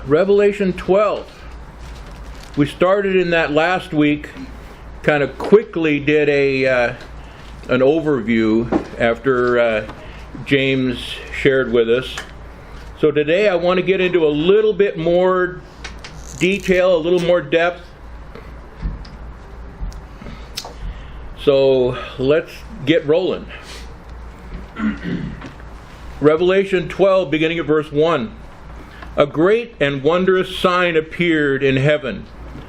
Revelation 12. We started in that last week, kind of quickly did an overview after James shared with us. So today I want to get into a little bit more detail, a little more depth. So let's get rolling. Revelation 12, beginning at verse 1. A great and wondrous sign appeared in heaven,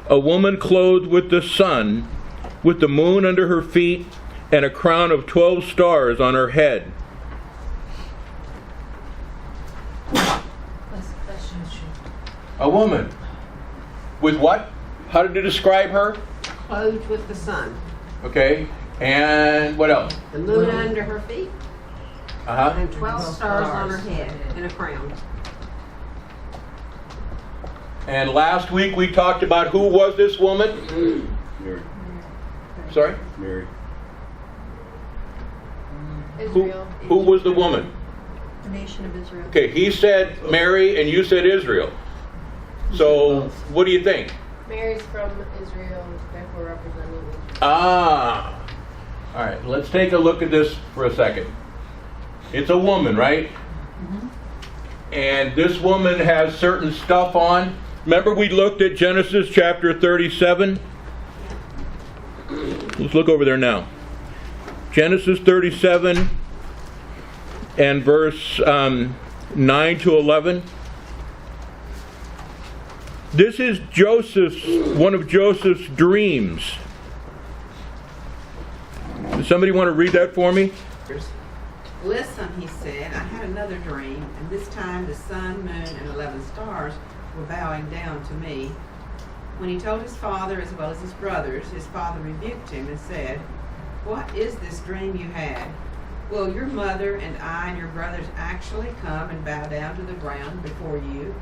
a woman clothed with the sun, with the moon under her feet, and a crown of 12 stars on her head. A woman. With what? How did it describe her? Clothed with the sun. Okay. And what else? The moon under her feet. Uh-huh. And 12 stars on her head and a crown. And last week we talked about who was this woman? Mary. Sorry? Mary. Israel. Who was the woman? The nation of Israel. Okay, he said Mary and you said Israel. So, what do you think? Mary's from Israel, therefore representing Israel. Ah! Alright, let's take a look at this for a second. It's a woman, right? Mm-hmm. And this woman has certain stuff on. Remember we looked at Genesis chapter 37? Let's look over there now. Genesis 37 and verse 9 to 11. This is one of Joseph's dreams. Does somebody want to read that for me? Listen, he said, I had another dream, and this time the sun, moon, and 11 stars were bowing down to me. When he told his father as well as his brothers, his father rebuked him and said, What is this dream you had? Will your mother and I and your brothers actually come and bow down to the ground before you?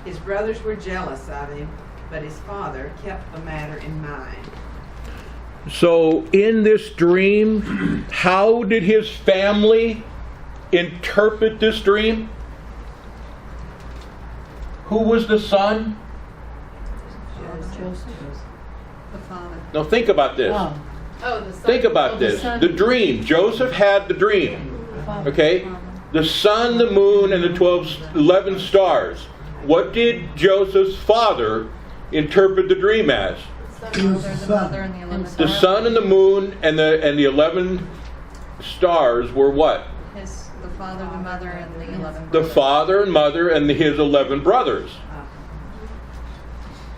His brothers were jealous of him, but his father kept the matter in mind. So in this dream, how did his family interpret this dream? Who was the son? Joseph. The father. Now think about this. Oh, the son. Think about this. The dream. Joseph had the dream. Okay? The sun, the moon, and the 11 stars. What did Joseph's father interpret the dream as? The mother, and the 11 The sun and the moon and the 11 stars were what? The father, the mother, and the 11 The brothers. father and mother and his 11 brothers.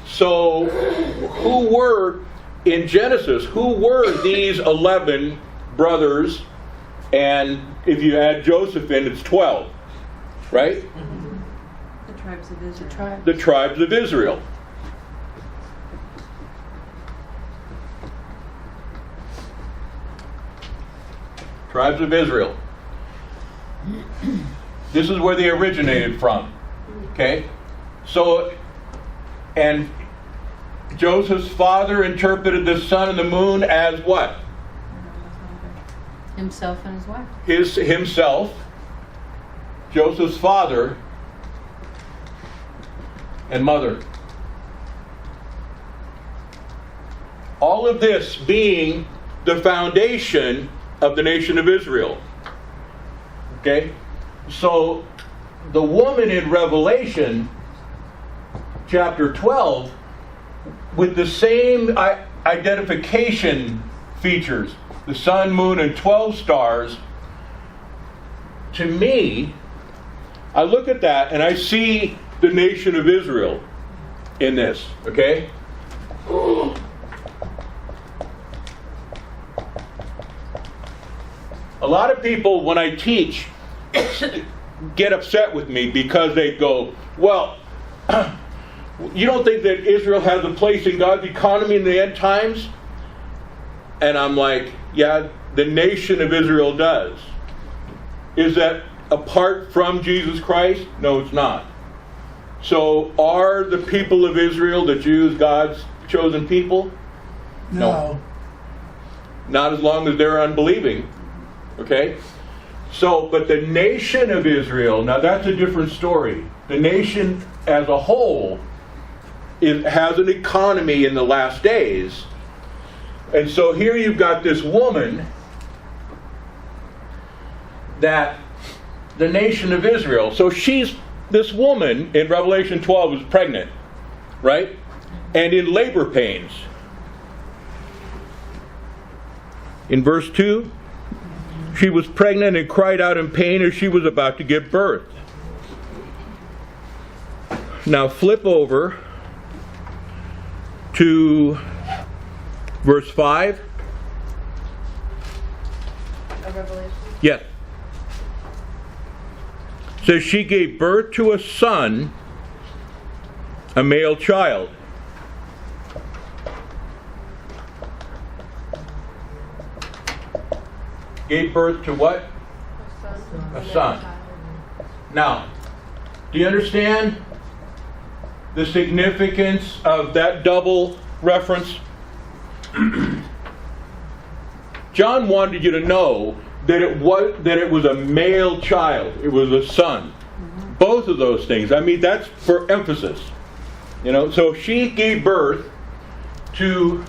So, who were, in Genesis, who were these 11 brothers? And if you add Joseph in, it's 12. Right? The tribes of Israel. The tribes of Israel. Tribes of Israel. This is where they originated from. Okay? So, and Joseph's father interpreted the sun and the moon as what? Himself and his wife. Himself, Joseph's father, and mother. All of this being the foundation of the nation of Israel. Okay? So, the woman in Revelation chapter 12, with the same identification features, the sun, moon, and 12 stars, to me, I look at that and I see the nation of Israel in this. Okay? A lot of people, when I teach, get upset with me because they go, well, you don't think that Israel has a place in God's economy in the end times? And I'm like, yeah, the nation of Israel does. Is that apart from Jesus Christ? No, it's not. So are the people of Israel, the Jews, God's chosen people? No. Not as long as they're unbelieving. Okay? So, but the nation of Israel, now that's a different story. The nation as a whole has an economy in the last days. And so here you've got this woman that the nation of Israel. So this woman in Revelation 12 is pregnant, right? And in labor pains. In verse 2, she was pregnant and cried out in pain as she was about to give birth. Now flip over to verse 5. Of Revelation. Yes. It says she gave birth to a son, a male child. Gave birth to what? A son. Now, do you understand the significance of that double reference? John wanted you to know that it was a male child. It was a son. Both of those things. I mean, that's for emphasis. You know, so she gave birth to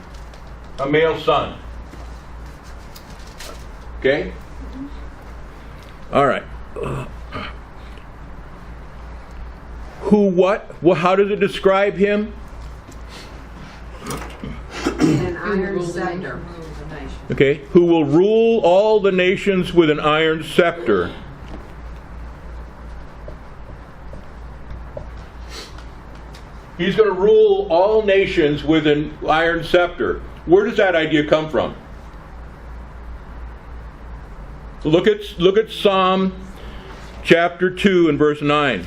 a male son. Okay? All right. Who, what? Well, how does it describe him? In an iron scepter. Okay. Who will rule all the nations with an iron scepter. He's going to rule all nations with an iron scepter. Where does that idea come from? Look at Psalm chapter 2 and verse 9.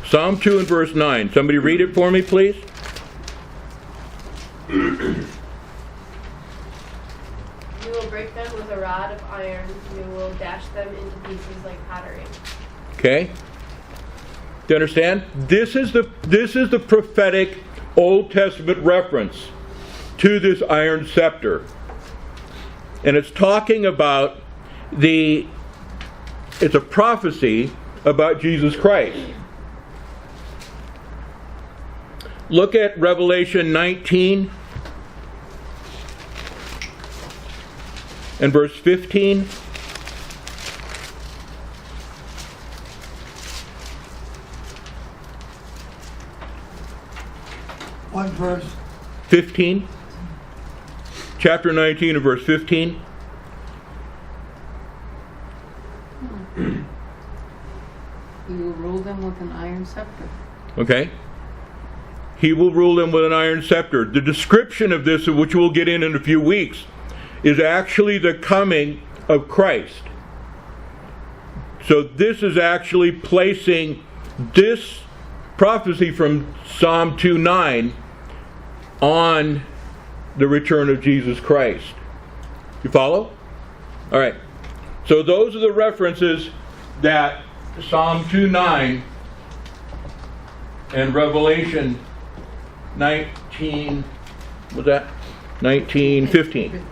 Psalm 2 and verse 9. Somebody read it for me, please. You will break them with a rod of iron. You will dash them into pieces like pottery. Okay? Do you understand? This is the prophetic Old Testament reference to this iron scepter. And it's talking about it's a prophecy about Jesus Christ. Look at Revelation 19 and verse 15. What verse? 15. Chapter 19 and verse 15. He will rule them with an iron scepter. Okay? He will rule them with an iron scepter. The description of this, which we'll get in a few weeks, is actually the coming of Christ. So this is actually placing this prophecy from Psalm 2:9 on the return of Jesus Christ. You follow? All right. So those are the references that Psalm 2:9 and Revelation 19, what's that? 19:15.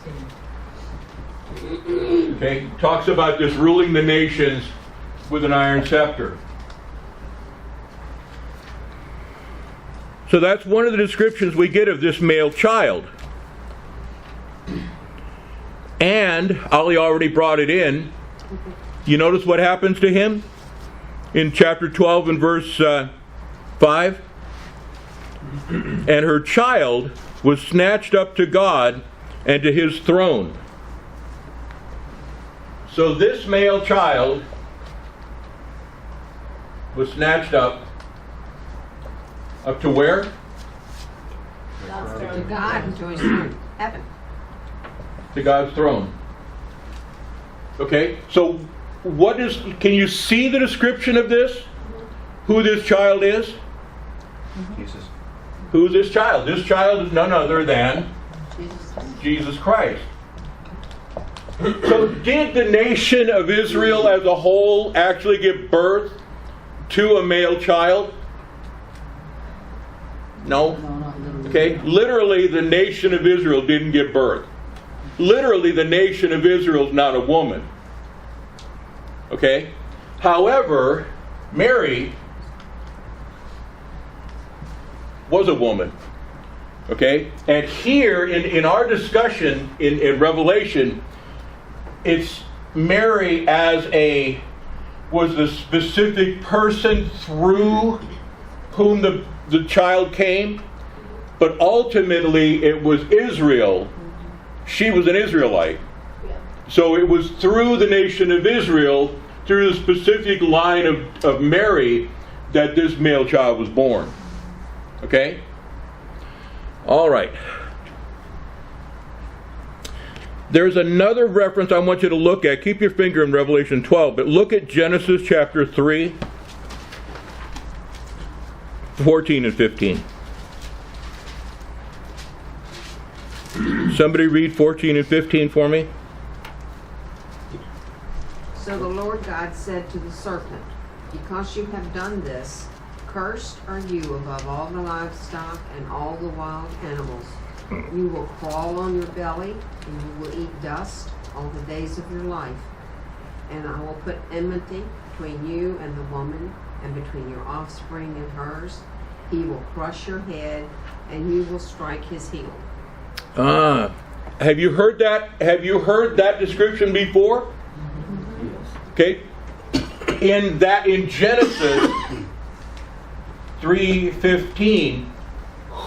Okay, talks about this ruling the nations with an iron scepter. So that's one of the descriptions we get of this male child. And Ali already brought it in. You notice what happens to him in chapter 12 and verse 5? And her child was snatched up to God and to his throne. So this male child was snatched up to where? God's To throne. God and to his throne. Heaven. To God's throne. Okay, so can you see the description of this? Who this child is? Jesus. Who is this child? This child is none other than Jesus. Jesus Christ. So did the nation of Israel as a whole actually give birth to a male child? No. No, not literally. Okay? Literally, the nation of Israel didn't give birth. Literally, the nation of Israel is not a woman. Okay? However, Mary was a woman. Okay? And here, in our discussion in Revelation, it's Mary was the specific person through whom the child came, but ultimately it was Israel. She was an Israelite. Yeah. So it was through the nation of Israel, through the specific line of Mary, that this male child was born. Okay? All right. There's another reference I want you to look at. Keep your finger in Revelation 12, but look at Genesis chapter 3, 14 and 15. Somebody read 14 and 15 for me. So the Lord God said to the serpent, because you have done this, cursed are you above all the livestock and all the wild animals. You will crawl on your belly, and you will eat dust all the days of your life. And I will put enmity between you and the woman, and between your offspring and hers. He will crush your head, and you will strike his heel. Have you heard that? Have you heard that description before? Okay. In Genesis 3:15,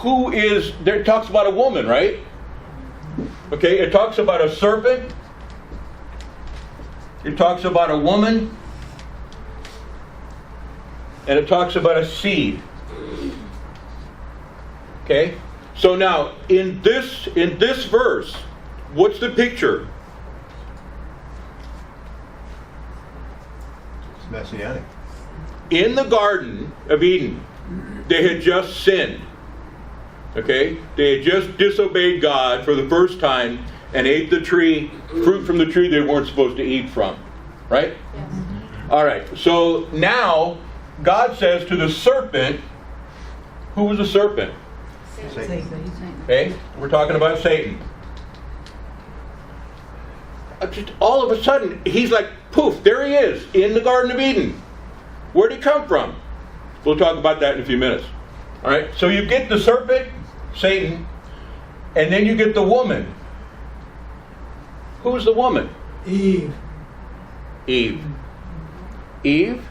it talks about a woman, right? Okay, it talks about a serpent. It talks about a woman. And it talks about a seed. Okay? So now, in this verse, what's the picture? It's messianic. In the Garden of Eden, they had just sinned. Okay? They had just disobeyed God for the first time and ate the fruit from the tree they weren't supposed to eat from. Right? Yes. All right. So now, God says to the serpent, who was the serpent? Satan. Okay? We're talking about Satan. Just all of a sudden, he's like, poof, there he is, in the Garden of Eden. Where'd he come from? We'll talk about that in a few minutes. All right? So you get the serpent, Satan, and then you get the woman. Who's the woman? Eve. Eve. Eve?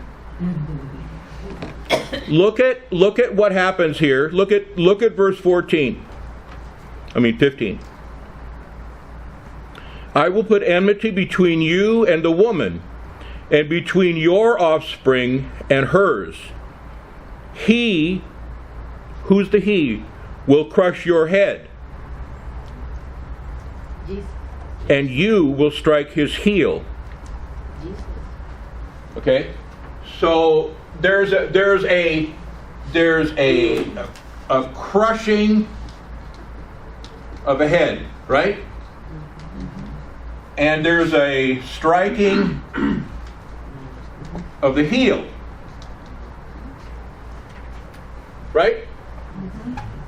Look at what happens here. Look at verse 15. I will put enmity between you and the woman, and between your offspring and hers. He, who's the he, will crush your head, Jesus. and you will strike his heel. Jesus. Okay? So there's a crushing of a head, right? And there's a striking of the heel. Right?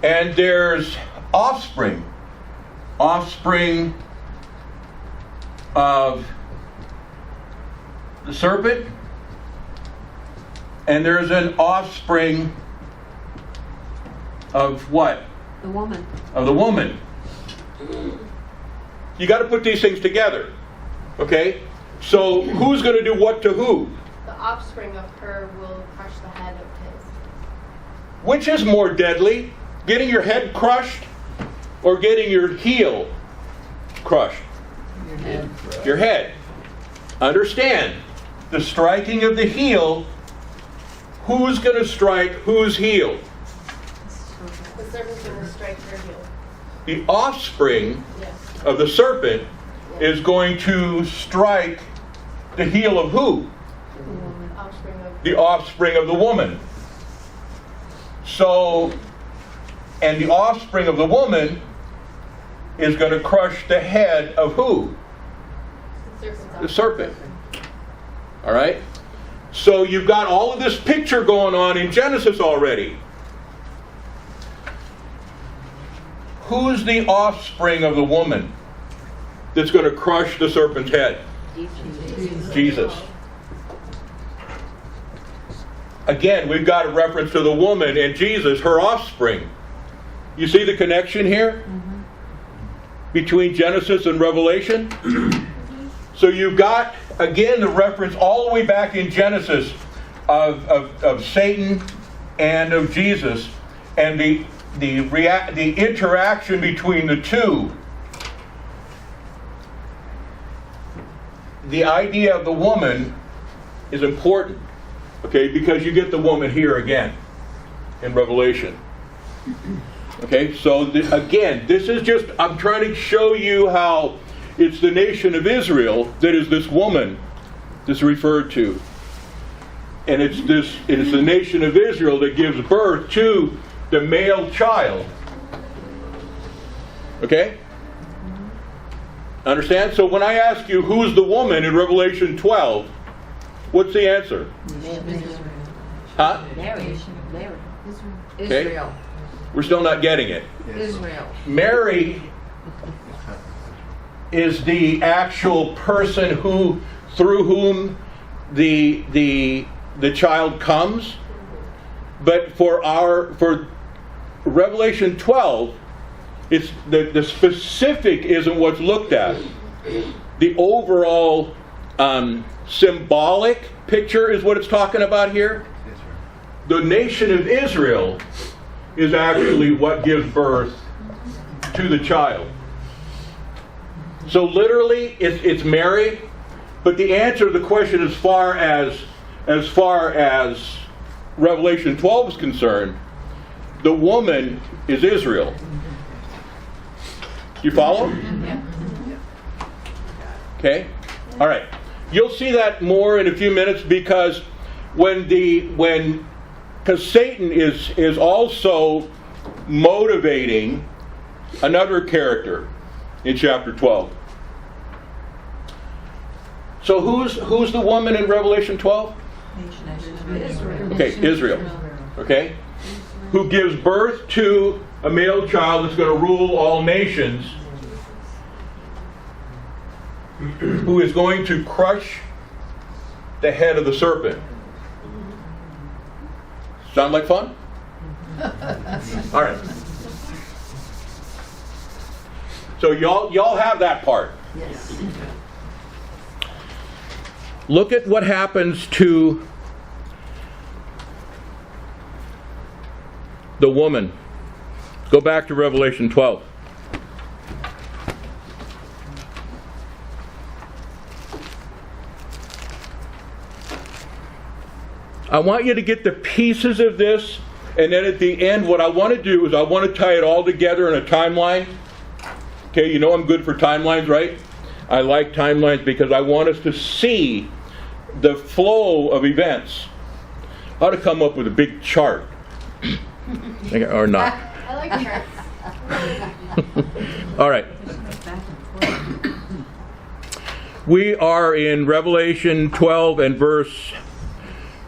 And there's offspring of the serpent, and there's an offspring of what? The woman. Of the woman. You got to put these things together. Okay? So who's going to do what to who? The offspring of her will crush the head of his. Which is more deadly? Getting your head crushed or getting your heel crushed? Your head. Your head. Understand, the striking of the heel, who's going to strike whose heel? The serpent's going to strike her heel. The offspring Yes. of the serpent is going to strike the heel of who? Offspring of The offspring of the woman. So, and the offspring of the woman is going to crush the head of who? The serpent. All right? So you've got all of this picture going on in Genesis already. who's the offspring of the woman that's going to crush the serpent's head? Jesus. Again, we've got a reference to the woman and Jesus, her offspring. You see the connection here? Between Genesis and Revelation? So you've got, again, the reference all the way back in Genesis of Satan and of Jesus, and the interaction between the two. The idea of the woman is important, okay, because you get the woman here again in Revelation. Okay, so again, this is just, I'm trying to show you how it's the nation of Israel that is this woman that's referred to. And it is the nation of Israel that gives birth to the male child. Okay? Understand? So when I ask you who's the woman in Revelation 12, what's the answer? Huh? Israel. We're still not getting it. Israel. Mary is the actual person through whom the child comes. But for Revelation 12, it's the specific isn't what's looked at. The overall symbolic picture is what it's talking about here. The nation of Israel is actually what gives birth to the child. So literally, it's Mary, but the answer to the question as far as Revelation 12 is concerned, the woman is Israel. You follow? Okay? All right. You'll see that more in a few minutes because because Satan is also motivating another character in chapter 12. So who's the woman in Revelation 12? Okay, Israel. Okay? Who gives birth to a male child that's going to rule all nations, who is going to crush the head of the serpent. Sound like fun? All right. So y'all have that part. Yes. Look at what happens to the woman. Go back to Revelation 12. I want you to get the pieces of this, and then at the end what I want to do is I want to tie it all together in a timeline. Okay, you know I'm good for timelines, right? I like timelines because I want us to see the flow of events. I ought to come up with a big chart. Or not. I like charts. All right. We are in Revelation 12 and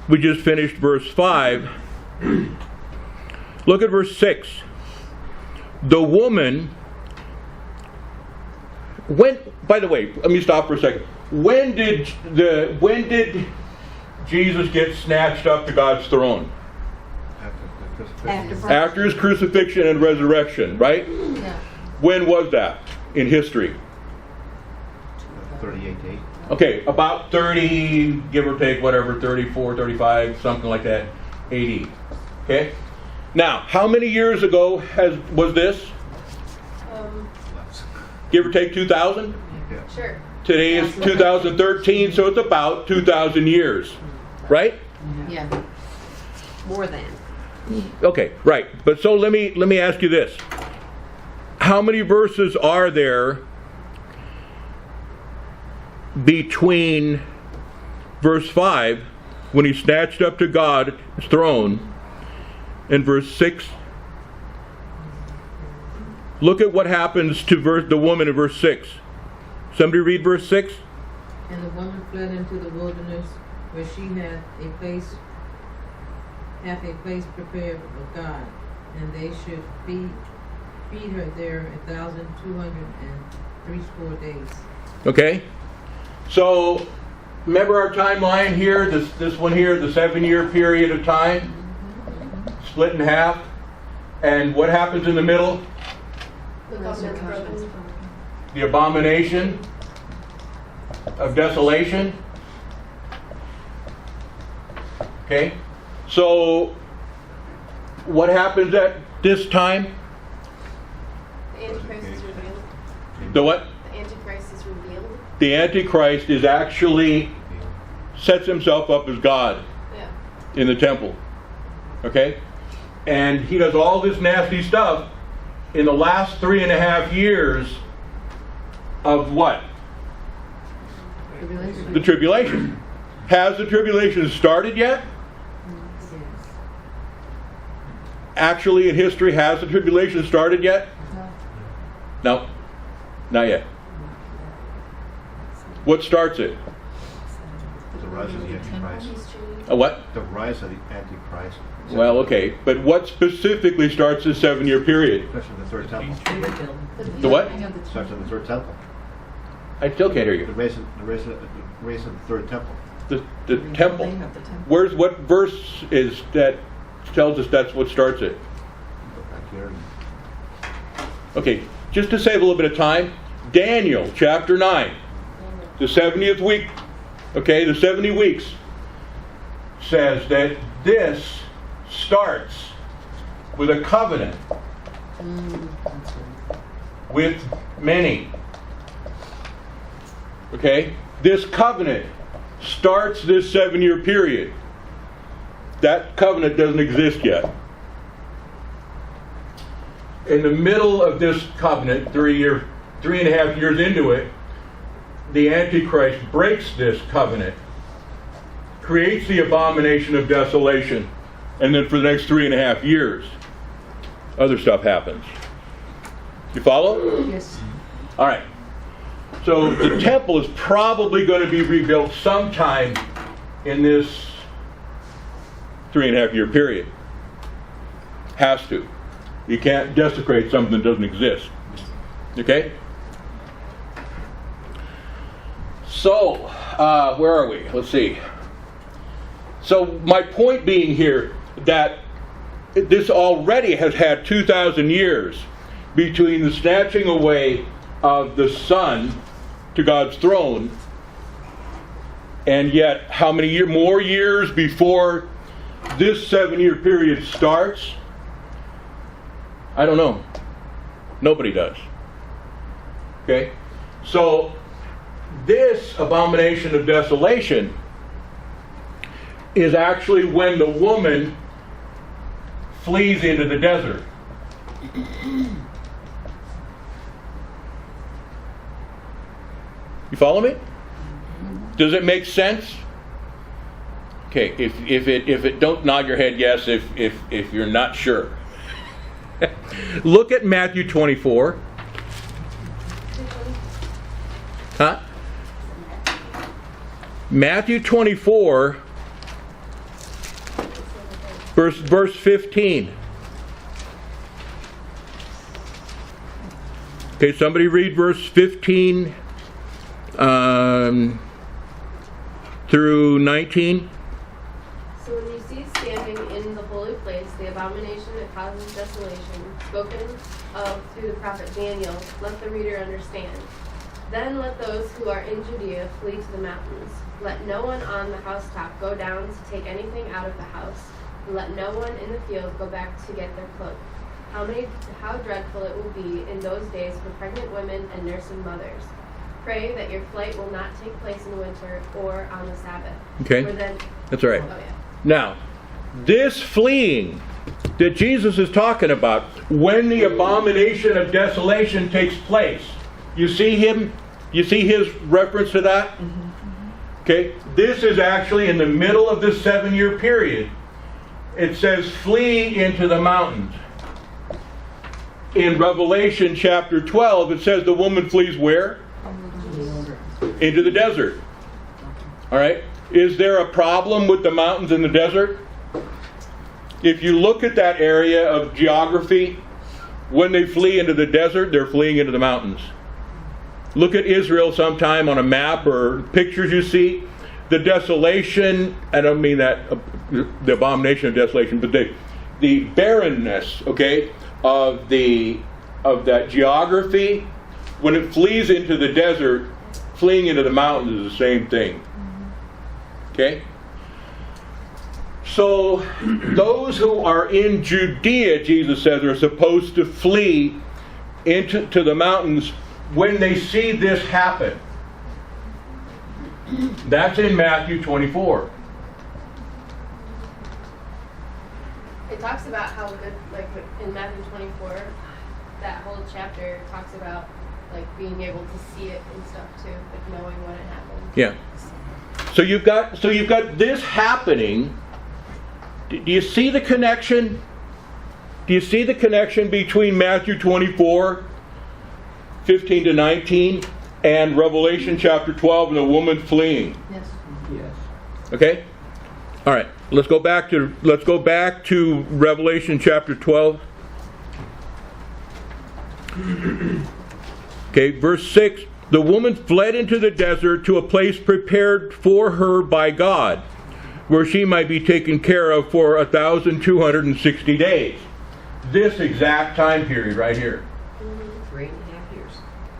we just finished verse 5. Look at verse 6. The woman, by the way, let me stop for a second. When did Jesus get snatched up to God's throne? After his crucifixion and resurrection, right? Yeah. When was that in history? 38 to 8. Okay, about 30, give or take, whatever, 34, 35, something like that, AD. Okay? Now, how many years ago was this? Give or take 2,000? Sure. Today is 2013, so it's about 2,000 years. Right? Yeah. More than. Okay, right. But so let me ask you this. How many verses are there between verse 5, when he's snatched up to God's throne, and verse 6? Look at what happens to the woman in verse 6. Somebody read verse 6? And the woman fled into the wilderness, where she hath a place prepared of God, and they should feed feed her there 1,203 days. Okay? So, remember our timeline here? This one here, the 7-year period of time? Split in half. And what happens in the middle? The covenant's broken. The abomination of desolation. Okay? So, what happens at this time? The Antichrist is revealed. The what? The Antichrist is revealed. The Antichrist is actually sets himself up as God Yeah. in the temple. Okay? And he does all this nasty stuff in the last 3.5 years of what? The tribulation. Has the tribulation started yet? Actually, in history, has the tribulation started yet? No. Not yet. What starts it? The rise of the Antichrist. A what? The rise of the Antichrist. Well, okay. But what specifically starts this 7-year period? Starts in the third temple. The what? Starts in the third temple. I still can't hear The you. race of the third temple. The temple. Where's what verse is that tells us that's what starts it? Go back here. Okay, just to save a little bit of time, Daniel chapter 9, the 70th week, okay, the 70 weeks, says that this starts with a covenant with many. Okay? This covenant starts this 7-year period. That covenant doesn't exist yet. In the middle of this covenant, 3.5 years into it, the Antichrist breaks this covenant, creates the abomination of desolation, and then for the next 3.5 years, other stuff happens. You follow? Yes. All right. So the temple is probably going to be rebuilt sometime in this 3.5 year period. Has to. You can't desecrate something that doesn't exist. Okay? So, where are we? Let's see. So my point being here that this already has had 2,000 years between the snatching away of the Son to God's throne, and yet how many more years before this 7-year period starts? I don't know. Nobody does. Okay? So, this abomination of desolation is actually when the woman flees into the desert. You follow me? Does it make sense? Okay, if it don't nod your head yes if you're not sure. Look at Matthew 24. Huh? Matthew 24 verse 15. Okay, somebody read verse 15 through 19. So when you see standing in the holy place the abomination that causes desolation, spoken of through the prophet Daniel, let the reader understand. Then let those who are in Judea flee to the mountains. Let no one on the housetop go down to take anything out of the house, and let no one in the field go back to get their cloak. How dreadful it will be in those days for pregnant women and nursing mothers. Pray that your flight will not take place in the winter or on the Sabbath. Okay, For then, that's all right. oh yeah. Now, this fleeing that Jesus is talking about, when the abomination of desolation takes place, you see him? You see his reference to that? Okay, this is actually in the middle of this 7-year period. It says, flee into the mountains. In Revelation chapter 12, it says the woman flees where? Into the desert. All right? Is there a problem with the mountains in the desert? If you look at that area of geography, When they flee into the desert, they're fleeing into the mountains. Look at Israel sometime on a map or pictures you see. The desolation, I don't mean that, the abomination of desolation, but the barrenness, okay, of that geography. When it flees into the desert, fleeing into the mountains is the same thing. Okay? So, those who are in Judea, Jesus says, are supposed to flee into the mountains when they see this happen. That's in Matthew 24. It talks about how good, like in Matthew 24, that whole chapter talks about like being able to see it and stuff too, like knowing when it happened. Yeah. So you've got this happening. Do you see the connection? Do you see the connection between Matthew 24, 15 to 19, and Revelation chapter 12 and the woman fleeing? Yes. Okay? All right. Let's go back to Revelation chapter 12. Okay, verse 6. The woman fled into the desert to a place prepared for her by God, where she might be taken care of for 1,260 days. This exact time period right here. 3.5 years.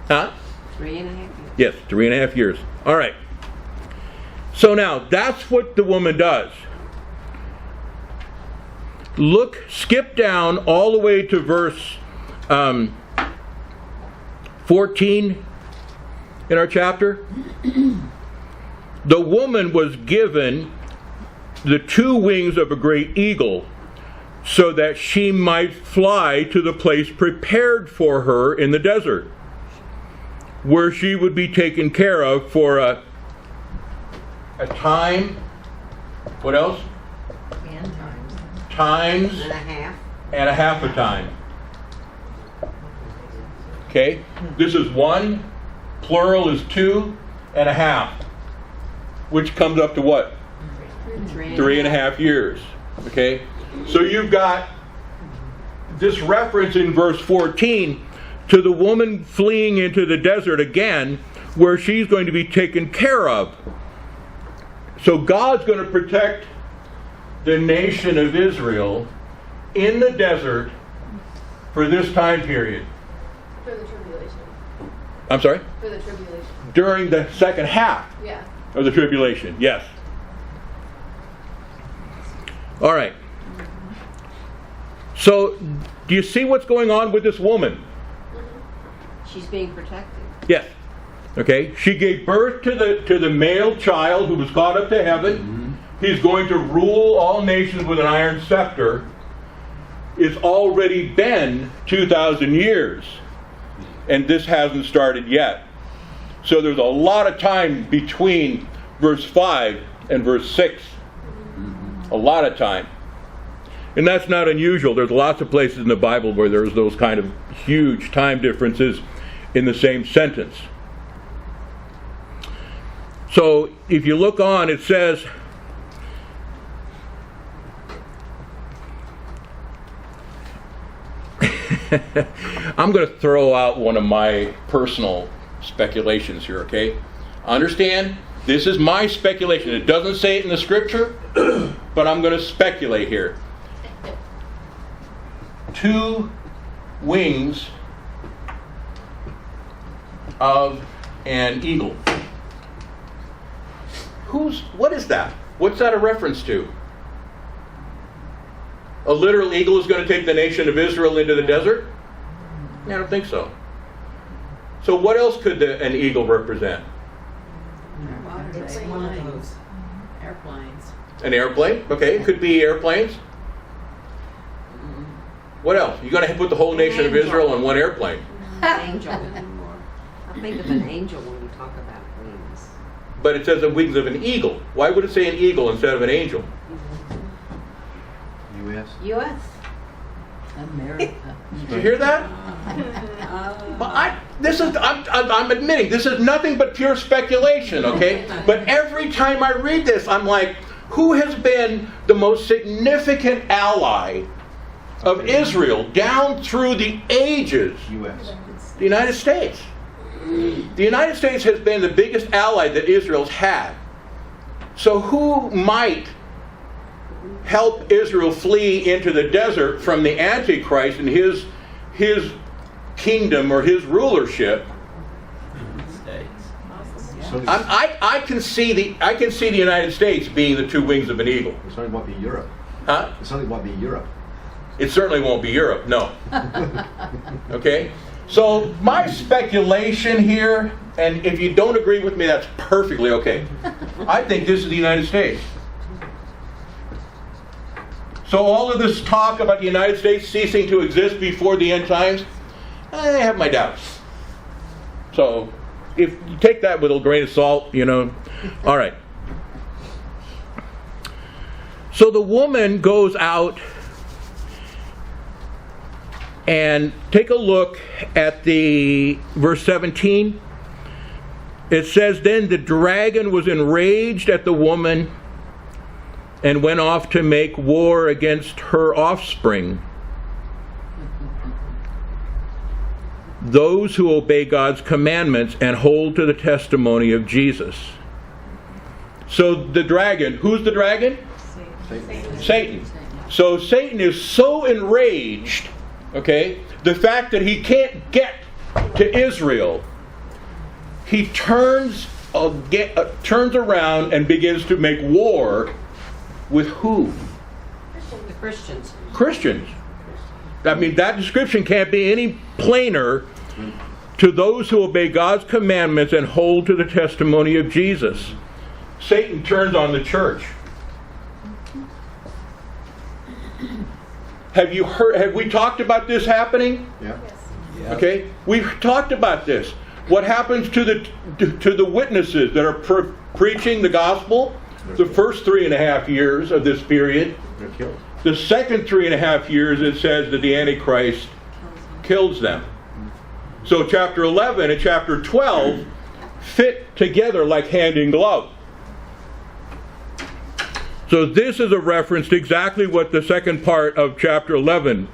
Huh? 3.5 years. Yes, 3.5 years. All right. So now, that's what the woman does. Skip down all the way to verse 14 in our chapter. The woman was given the 2 wings of a great eagle so that she might fly to the place prepared for her in the desert, where she would be taken care of for a time. What else? And times. Times And a half. and a half a time. Okay? This is 1, plural is 2 and a half, which comes up to what? 3.5 years. Okay? So you've got this reference in verse 14 to the woman fleeing into the desert again, where she's going to be taken care of. So God's going to protect the nation of Israel in the desert for this time period. For the tribulation. I'm sorry? For the tribulation. During the second half Yeah. of the tribulation, yes. All right. So, do you see what's going on with this woman? She's being protected. Yes. Okay. She gave birth to the male child who was caught up to heaven. He's going to rule all nations with an iron scepter. It's already been 2,000 years, and this hasn't started yet. So there's a lot of time between verse 5 and verse 6. A lot of time. And that's not unusual. There's lots of places in the Bible where there's those kind of huge time differences in the same sentence. So if you look on, it says, I'm going to throw out one of my personal speculations here, okay? Understand, this is my speculation. It doesn't say it in the scripture, but I'm going to speculate here. 2 wings of an eagle. What is that? What's that a reference to? A literal eagle is going to take the nation of Israel into the desert? I don't think so. So what else could an eagle represent? It's planes. Airplanes. An airplane? Okay, it could be airplanes. What else? You're going to put the whole nation of Israel on one airplane. Angel. I think of an angel when you talk about wings. But it says the wings of an eagle. Why would it say an eagle instead of an angel? U.S. U.S. America. Did you hear that? But I'm admitting, this is nothing but pure speculation, okay? But every time I read this, I'm like, who has been the most significant ally of Israel down through the ages? U.S. The United States. The United States has been the biggest ally that Israel's had. So who might help Israel flee into the desert from the Antichrist and his kingdom or his rulership? So I can see the United States being the two wings of an eagle. it certainly won't be Europe. Huh? It certainly won't be Europe. It certainly won't be Europe, no. Okay? So my speculation here, and if you don't agree with me, that's perfectly okay. I think this is the United States. So all of this talk about the United States ceasing to exist before the end times, I have my doubts. So if you take that with a grain of salt, all right. So the woman goes out and take a look at the verse 17. It says, "Then the dragon was enraged at the woman and went off to make war against her offspring, those who obey God's commandments and hold to the testimony of Jesus." So the dragon, who's the dragon? Satan. So Satan is so enraged, okay, the fact that he can't get to Israel, he turns around and begins to make war with who? The Christians. Christians. I mean, that description can't be any plainer. To those who obey God's commandments and hold to the testimony of Jesus. Satan turns on the church. Have we talked about this happening? Yeah. Okay, we've talked about this. What happens to the witnesses that are preaching the gospel? The first 3.5 years of this period. They're killed. The second 3.5 years, it says that the Antichrist kills them. So chapter 11 and chapter 12 fit together like hand in glove. So this is a reference to exactly what the second part of chapter 11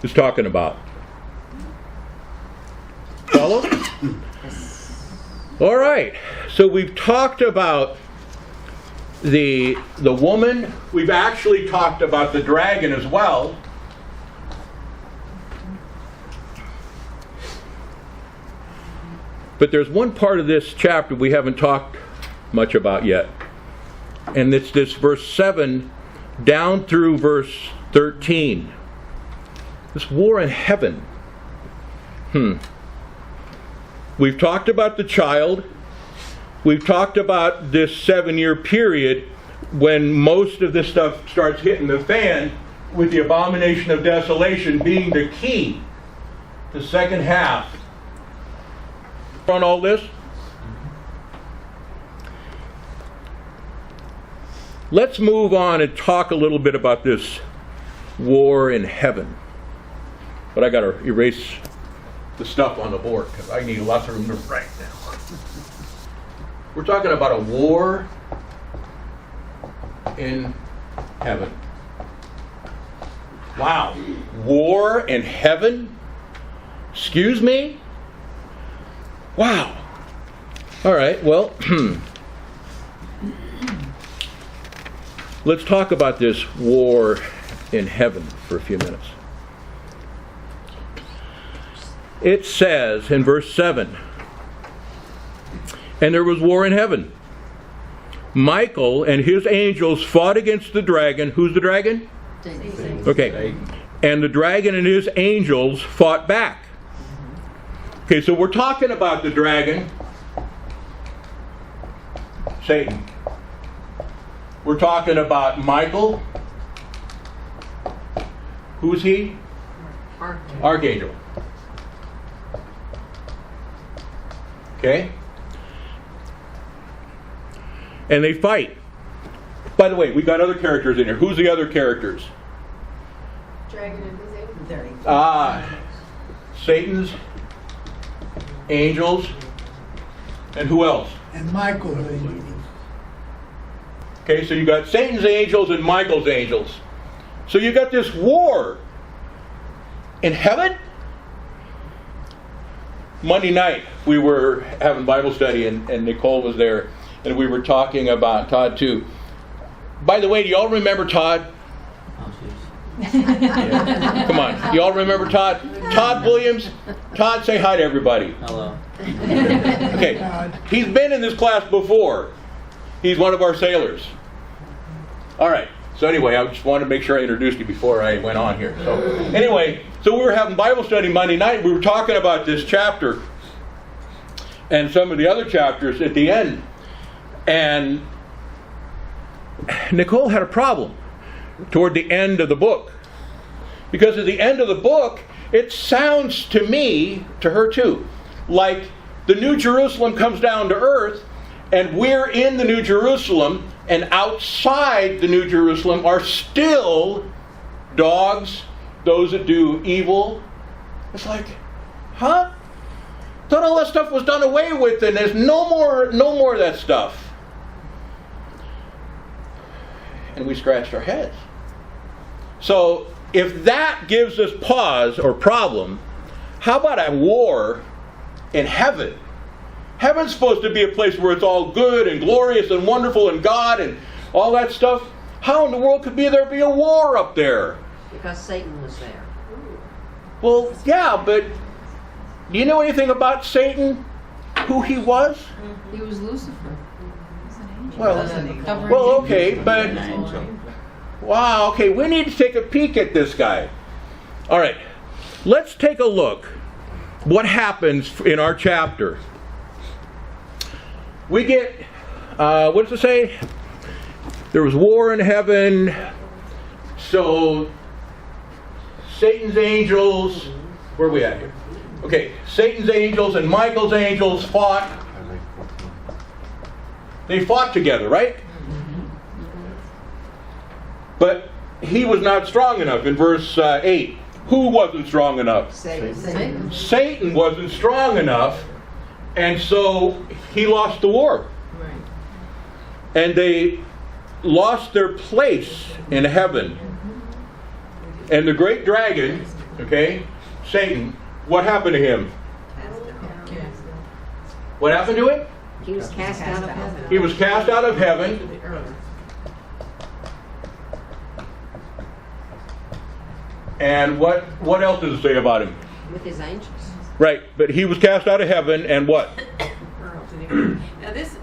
is talking about. Follow? All right. So we've talked about the woman. We've actually talked about the dragon as well. But there's one part of this chapter we haven't talked much about yet. And it's this verse 7 down through verse 13. This war in heaven. We've talked about the child. We've talked about this 7-year period when most of this stuff starts hitting the fan, with the abomination of desolation being the key. The second half. On all this? Let's move on and talk a little bit about this war in heaven. But I got to erase the stuff on the board because I need lots of room to write now. We're talking about a war in heaven. Wow. War in heaven? Excuse me? Wow. All right, well, let's talk about this war in heaven for a few minutes. It says in verse 7, "And there was war in heaven. Michael and his angels fought against the dragon." Who's the dragon? Satan. Okay. "And the dragon and his angels fought back." Okay, so we're talking about the dragon, Satan. We're talking about Michael. Who's he? Archangel. Okay? And they fight. By the way, we got other characters in here. Who's the other characters? Dragon and his angels. Satan's angels, and who else? And Michael. Okay, so you got Satan's angels and Michael's angels. So you got this war in heaven? Monday night, we were having Bible study, and Nicole was there, and we were talking about Todd too. By the way, do y'all remember Todd? Yeah. Come on. Y'all remember Todd? Todd Williams? Todd, say hi to everybody. Hello. Okay. He's been in this class before. He's one of our sailors. All right. So anyway, I just wanted to make sure I introduced you before I went on here. So anyway, so we were having Bible study Monday night. We were talking about this chapter and some of the other chapters at the end. And Nicole had a problem toward the end of the book. Because at the end of the book, it sounds to me, to her too, like the New Jerusalem comes down to earth, and we're in the New Jerusalem, and outside the New Jerusalem are still dogs, those that do evil. It's like, huh? Thought all that stuff was done away with, and there's no more of that stuff. And we scratched our heads. So if that gives us pause or problem, how about a war in heaven? Heaven's supposed to be a place where it's all good and glorious and wonderful and God and all that stuff. How in the world could there be a war up there? Because Satan was there. Well, yeah, but do you know anything about Satan? Who he was? He was Lucifer. Well, okay, but wow, okay, we need to take a peek at this guy. All right, let's take a look. What happens in our chapter? We get, what does it say? There was war in heaven. So Satan's angels, where are we at here? Okay, Satan's angels and Michael's angels fought. They fought together, right? But he was not strong enough in verse 8. Who wasn't strong enough? Satan. Satan wasn't strong enough, and so he lost the war. Right. And they lost their place in heaven. And the great dragon, okay, Satan, what happened to him? What happened to him? He was cast out of heaven. He was cast out of heaven. To the earth. And what else does it say about him? With his angels. Right, but he was cast out of heaven, and what? Hurled to the earth. Now this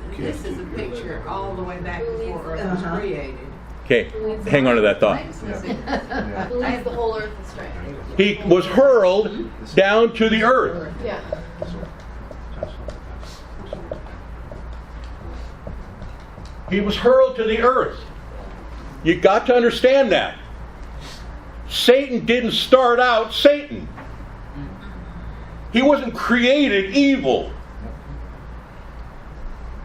is a picture all the way back before earth was created. Okay, hang on to that thought. Who leads the whole earth astray? He was hurled down to the earth. Yeah. He was hurled to the earth. You got to understand that. Satan didn't start out Satan. He wasn't created evil.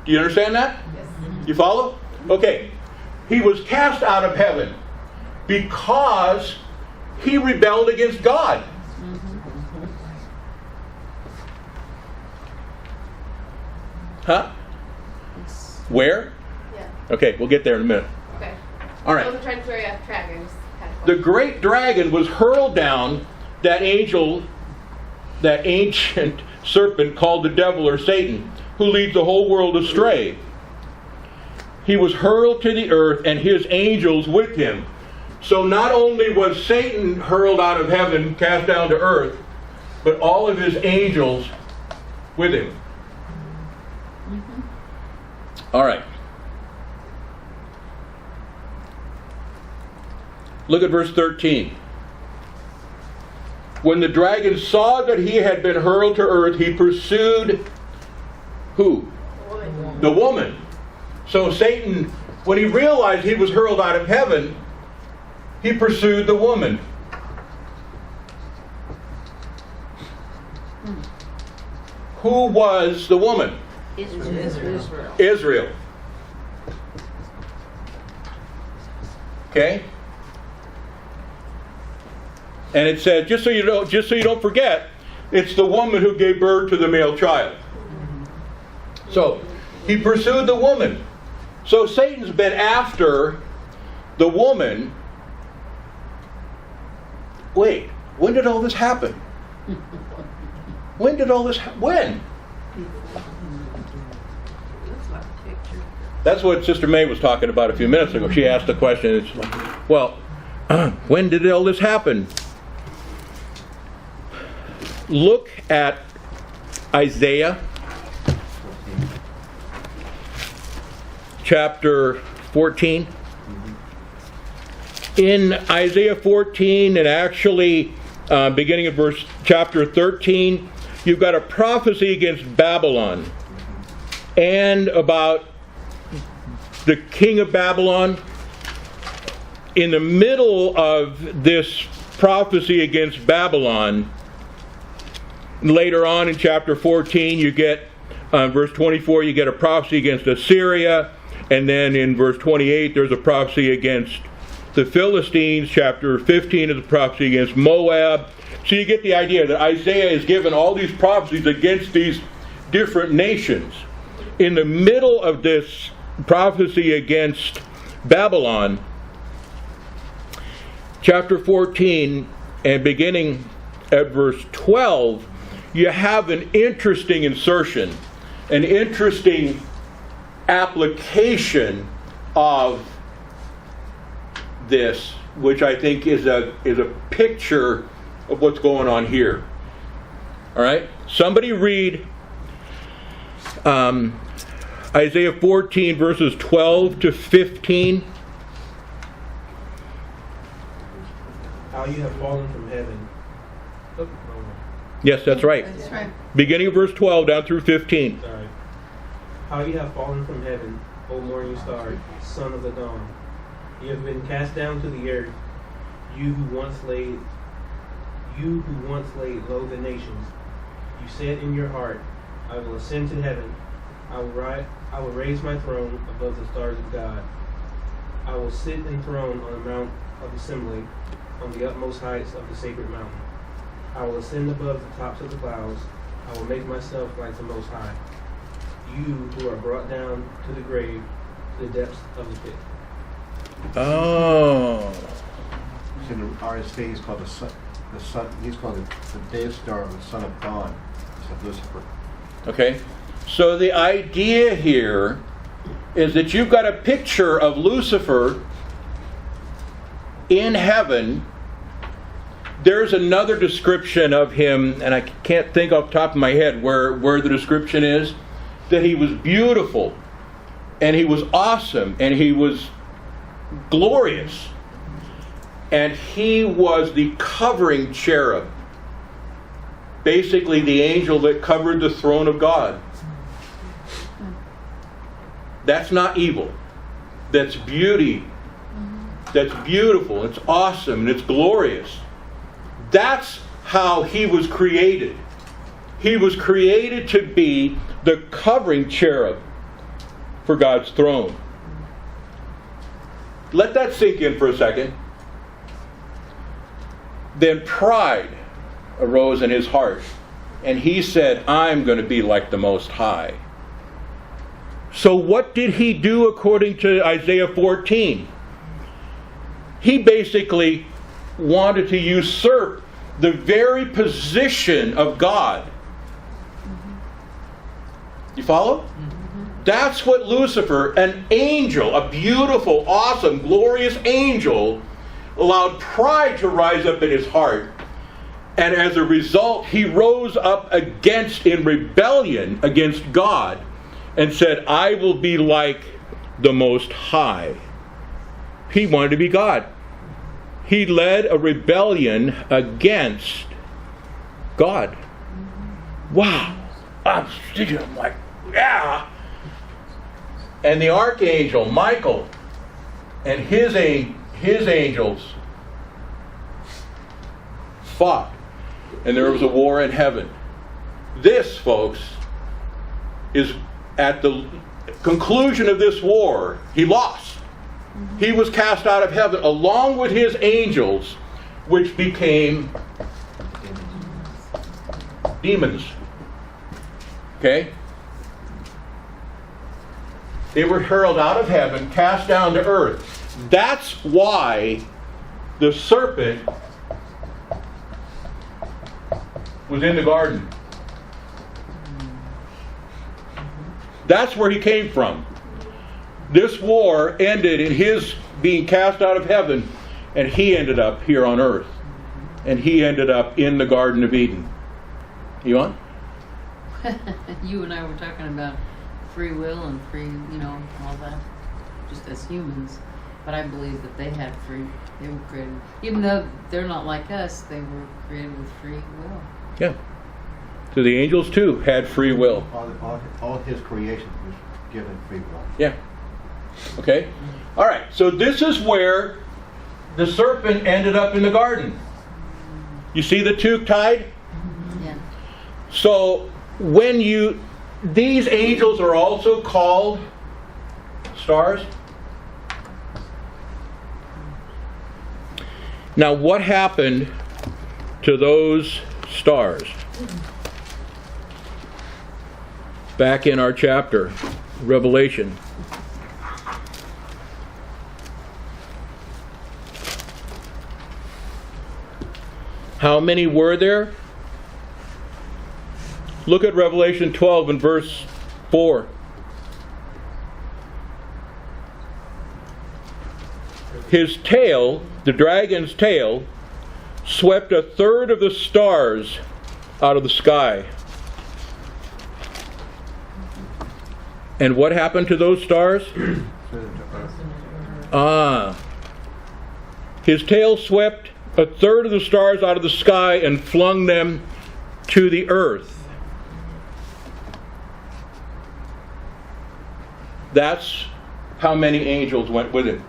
Do you understand that? Yes. You follow? Okay. He was cast out of heaven because he rebelled against God. Huh? Where? Yeah. Okay, we'll get there in a minute. Okay. All I right. wasn't trying to throw you off track. I just had a The question. great dragon was hurled down, that angel, that ancient serpent called the devil or Satan, who leads the whole world astray. He was hurled to the earth and his angels with him. So not only was Satan hurled out of heaven, cast down to earth, but all of his angels with him. All right. Look at verse 13. When the dragon saw that he had been hurled to earth, he pursued who? Woman. The woman. So Satan, when he realized he was hurled out of heaven, he pursued the woman. Who was the woman? Israel. Israel. Okay? And it said, just so you don't forget, it's the woman who gave birth to the male child. So, he pursued the woman. So Satan's been after the woman. Wait, when did all this happen? When did all this when? Looks like a picture. That's what Sister May was talking about a few minutes ago. She asked the question, it's like, well, when did all this happen? Look at Isaiah chapter 14. In Isaiah 14, and actually beginning of chapter 13, you've got a prophecy against Babylon and about the king of Babylon. In the middle of this prophecy against Babylon, later on in chapter 14, you get, verse 24, you get a prophecy against Assyria. And then in verse 28, there's a prophecy against the Philistines. Chapter 15 is a prophecy against Moab. So you get the idea that Isaiah is given all these prophecies against these different nations. In the middle of this prophecy against Babylon, chapter 14 and beginning at verse 12, you have an interesting insertion, an interesting application of this, which I think is a picture of what's going on here. All right? Somebody read Isaiah 14 verses 12 to 15. How you have fallen from heaven. Oh, Yes, that's right. That's right. Beginning of verse 12 down through 15. sorry. How you have fallen from heaven, O morning star, son of the dawn. You have been cast down to the earth, you who once laid low the nations. You said in your heart, I will ascend to heaven. I will raise my throne above the stars of God. I will sit enthroned on the mount of assembly, on the utmost heights of the sacred mountain. I will ascend above the tops of the clouds. I will make myself like the Most High. You who are brought down to the grave, to the depths of the pit. Oh. It's in the RSV, he's called the sun, he's called the day star, the son of dawn. It's of Lucifer. Okay. So the idea here is that you've got a picture of Lucifer in heaven. There's another description of him, and I can't think off the top of my head where the description is, that he was beautiful, and he was awesome, and he was glorious. And he was the covering cherub. Basically the angel that covered the throne of God. That's not evil. That's beauty. That's beautiful. It's awesome and it's glorious. That's how he was created. He was created to be the covering cherub for God's throne. Let that sink in for a second. Then pride arose in his heart, and he said, I'm going to be like the Most High. So what did he do according to Isaiah 14? He basically wanted to usurp the very position of God. You follow? That's what Lucifer, an angel, a beautiful, awesome, glorious angel, allowed pride to rise up in his heart. And as a result, he rose up in rebellion against God and said, I will be like the Most High. He wanted to be God. He led a rebellion against God. Wow. I'm like, yeah. And the archangel, Michael, and his angels fought. And there was a war in heaven. This, folks, is at the conclusion of this war, he lost. He was cast out of heaven along with his angels, which became demons. Okay? They were hurled out of heaven, cast down to earth. That's why the serpent was in the garden. That's where he came from. This war ended in his being cast out of heaven, and he ended up here on earth. And he ended up in the Garden of Eden. You on? You and I were talking about free will and free, all that, just as humans. But I believe that they were created, even though they're not like us, they were created with free will. Yeah. So the angels too had free will. All his creation was given free will. Yeah. Okay? All right. So this is where the serpent ended up in the garden. You see the two tied? Yeah. So these angels are also called stars. Now what happened to those stars? Back in our chapter, Revelation. How many were there? Look at Revelation 12 and verse 4. His tail, the dragon's tail, swept a third of the stars out of the sky. And what happened to those stars? His tail swept a third of the stars out of the sky and flung them to the earth. That's how many angels went with him.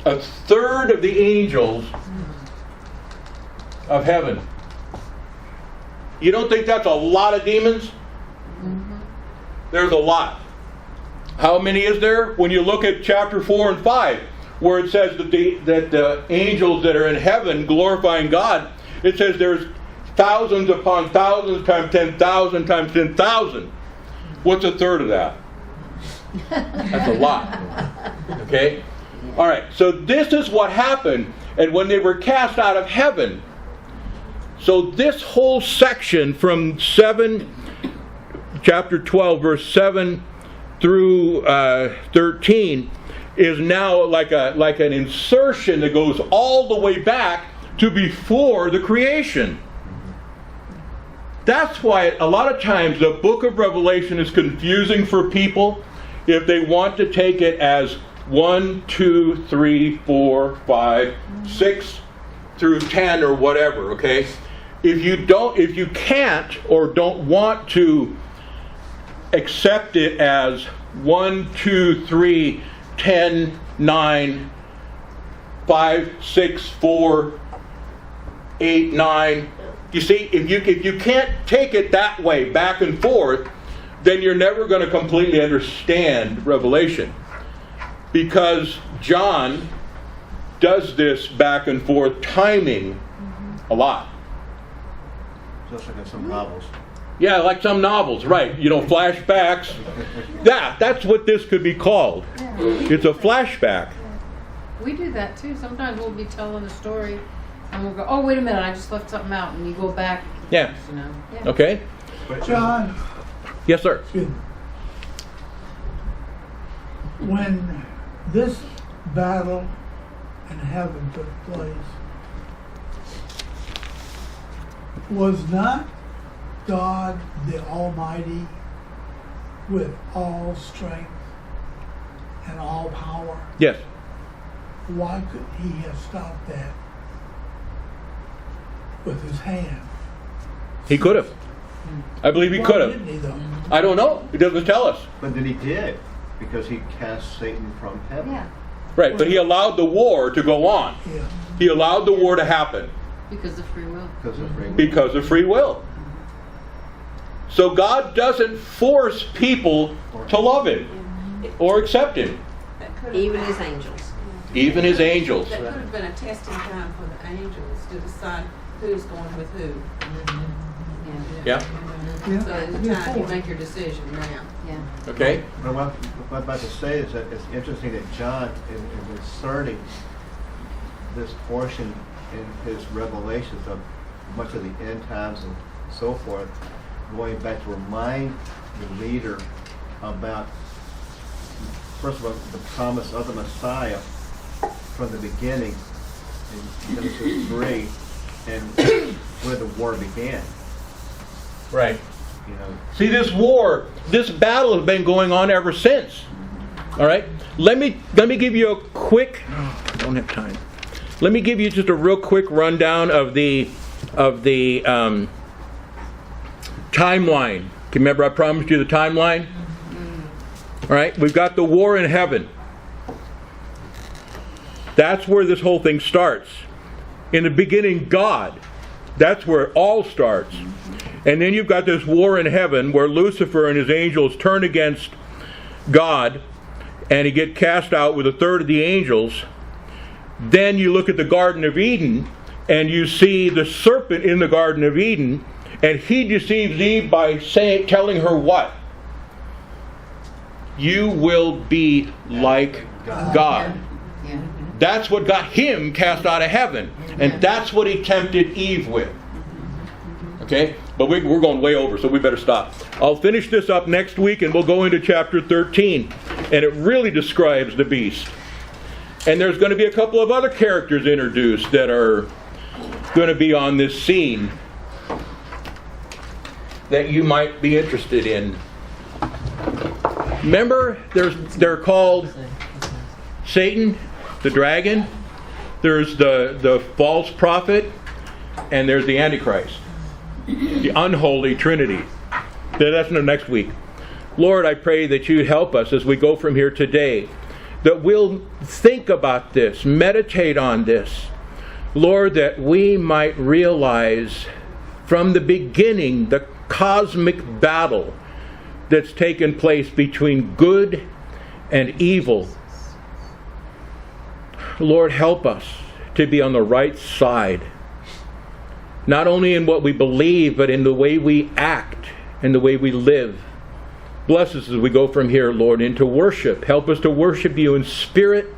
A third of the angels of heaven. You don't think that's a lot of demons? There's a lot. How many is there? When you look at chapter 4 and 5, where it says that the angels that are in heaven glorifying God, it says there's thousands upon thousands times 10,000 times 10,000. What's a third of that? That's a lot. Okay? All right, so this is what happened. And when they were cast out of heaven, so this whole section from chapter 12, verse 7 through 13 is now like an insertion that goes all the way back to before the creation. That's why a lot of times the book of Revelation is confusing for people if they want to take it as 1, 2, 3, 4, 5, 6 through 10 or whatever, okay? If you can't or don't want to accept it as 1, 2, 3, 10, 9, 5, 6, 4, 8, 9. You see, if you can't take it that way, back and forth, then you're never going to completely understand Revelation. Because John does this back and forth timing a lot. Just like in some novels. Yeah, like some novels, right. Flashbacks. Yeah, that's what this could be called. It's a flashback. We do that too. Sometimes we'll be telling a story and we'll go, oh, wait a minute, I just left something out. And you go back. Yeah. Yeah. Okay? John, Yes, sir. when this battle in heaven took place, was not God the Almighty with all strength and all power? Yes. Why could he have stopped that with his hand? He could have. I believe he Why could didn't have. he though? I don't know. It doesn't tell us. But then he did, because he cast Satan from heaven. Yeah. Right, but he allowed the war to go on. Yeah. He allowed the war to happen Because of free will. Because of free will. because of free will. So God doesn't force people to love him or accept him, That could have Even been- his angels. even his angels. That could have been a testing time for the angels to decide who's going with who. Yeah, Yeah. So it's the time you make your decision now. Yeah. okay? But what I'm about to say is that it's interesting that John is inserting this portion in his revelations of much of the end times and so forth, going back to remind the reader about, first of all, the promise of the Messiah from the beginning in Genesis 3 and where the war began. Right. You know, See, this war, this battle has been going on ever since. All right? Let me give you a quick, I don't have time. Let me give you just a real quick rundown of the timeline. Remember I promised you the timeline? All right? We've got the war in heaven. That's where this whole thing starts. In the beginning, God. That's where it all starts. And then you've got this war in heaven where Lucifer and his angels turn against God and he get cast out with a third of the angels. Then you look at the Garden of Eden and you see the serpent in the Garden of Eden, and he deceives Eve by telling her what? You will be like God. Yeah. That's what got him cast out of heaven. And that's what he tempted Eve with. Okay? But we're going way over, so we better stop. I'll finish this up next week and we'll go into chapter 13. And it really describes the beast. And there's going to be a couple of other characters introduced that are going to be on this scene that you might be interested in. Remember, they're called Satan, the dragon, there's the false prophet, and there's the Antichrist. The unholy trinity. That's next week. Lord, I pray that you help us as we go from here today, that we'll think about this, meditate on this. Lord, that we might realize from the beginning the cosmic battle that's taken place between good and evil. Lord, help us to be on the right side, not only in what we believe, but in the way we act and the way we live. Bless us as we go from here, Lord, into worship. Help us to worship you in spirit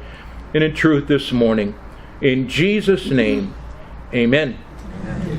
and in truth this morning. In Jesus' name, amen. Amen.